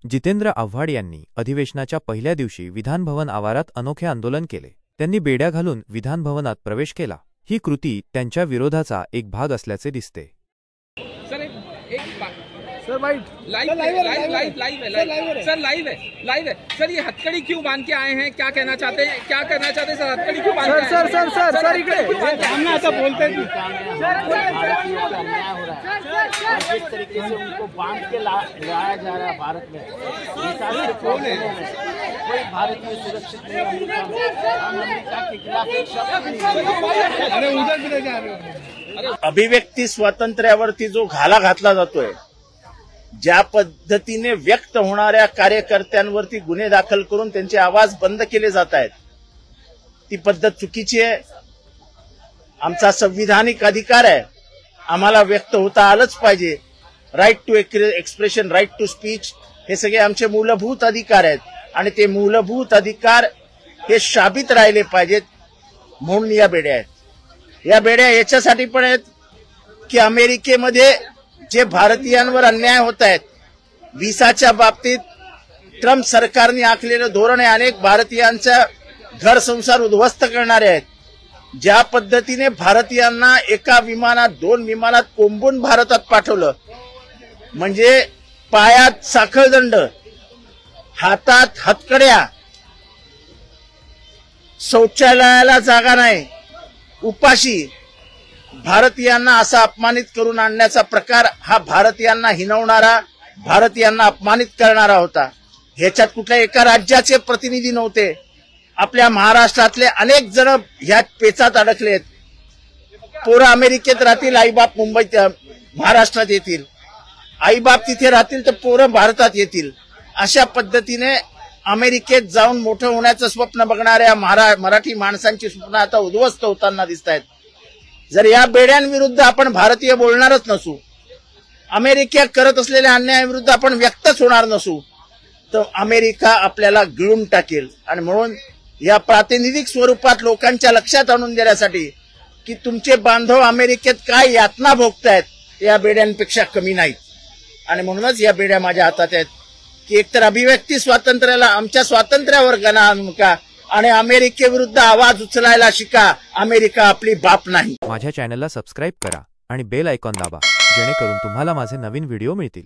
जितेंद्र आव्हाड यांनी अधिवेशनाच्या पहिल्या दिवशी विधानभवन आवारात अनोखे आंदोलन केले। त्यांनी बेड्या घालून विधानभवनात प्रवेश केला। ही कृती त्यांच्या विरोधाचा एक भाग असल्याचे दिसते। सर लाइव है सर, ये हथकड़ी क्यों बांध के आए हैं? क्या कहना चाहते हैं? क्या करना चाहते हैं सर? हथकड़ी क्यों बांध के आए हैं? सर इकडे हमने ऐसा बोलते हैं जिस तरीके से उनको बांध के लाया जा रहा है भारत में, कौन है कोई भारत में सुरक्षित नहीं है। अमेरिका के खिलाफ एक शब्द अरे उधर भी जा रहे हो। अभिव्यक्ती स्वातंत्र्यावरती जो घाला घातला जातोय, ज्या पद्धतीने व्यक्त होणाऱ्या कार्यकर्त्यांवरती गुन्हे दाखल करून त्यांचे आवाज बंद केले जात आहेत, ती पद्धत चुकीची आहे। आमचा संविधानिक अधिकार आहे, आम्हाला व्यक्त होता आलंच पाहिजे। Right to expression, right to speech, हे सगळे आमचे मूलभूत अधिकार आहेत आणि ते मूलभूत अधिकार हे शाबित राहिले पाहिजेत, म्हणून या बेड्या आहेत। या बेड्या याच्यासाठी पण आहेत की अमेरिकेमध्ये जे भारतीयांवर अन्याय होत आहेत, व्हिसाच्या बाबतीत ट्रम्प सरकारने आखलेलं धोरण आहे, अनेक भारतीयांचा घर संसार उद्ध्वस्त करणारे आहेत। ज्या पद्धतीने भारतीयांना एका विमानात 2 विमानात कोंबून भारतात पाठवलं, म्हणजे पायात साखळदंड, हातात हतकड्या, शौचालयाला जागा नाही, उपाशी भारतीयांना असा अपमानित करून आणण्याचा प्रकार हा भारतीयांना हिणवणारा, भारतीयांना अपमानित करणारा होता। ह्याच्यात कुठल्या एका राज्याचे प्रतिनिधी नव्हते। आपल्या महाराष्ट्रातले अनेक जण ह्या पेचात अडकलेत। पोरं अमेरिकेत राहतील, आईबाप मुंबईत महाराष्ट्रात येतील, आईबाप तिथे राहतील तर पोरं भारतात येतील। अशा पद्धतीने अमेरिकेत जाऊन मोठं होण्याचं स्वप्न बघणाऱ्या मराठी माणसांची स्वप्न आता उद्ध्वस्त होताना दिसत आहेत। जर या बेड्यांविरुद्ध आपण भारतीय बोलणारच नसू, अमेरिका करत असलेल्या अन्यायाविरुद्ध आपण व्यक्तच होणार नसू, तर अमेरिका आपल्याला गिळून टाकेल। आणि म्हणून या प्रातिनिधिक स्वरूपात लोकांच्या लक्षात आणून देण्यासाठी की तुमचे बांधव अमेरिकेत काय यातना भोगतायत, या बेड्यांपेक्षा कमी नाहीत। आणि म्हणूनच या बेड्या माझ्या हातात आहेत की एकतर अभिव्यक्ती स्वातंत्र्याला, आमच्या स्वातंत्र्यावर गणा आणू नका आणि अमेरिकेविरुद्ध आवाज उचलायला शिका। अमेरिका आपली बाप नाही। माझ्या चॅनलला सबस्क्राइब करा आणि बेल आयकॉन दाबा, जेणेकरून तुम्हाला माझे नवीन व्हिडिओ मिळतील।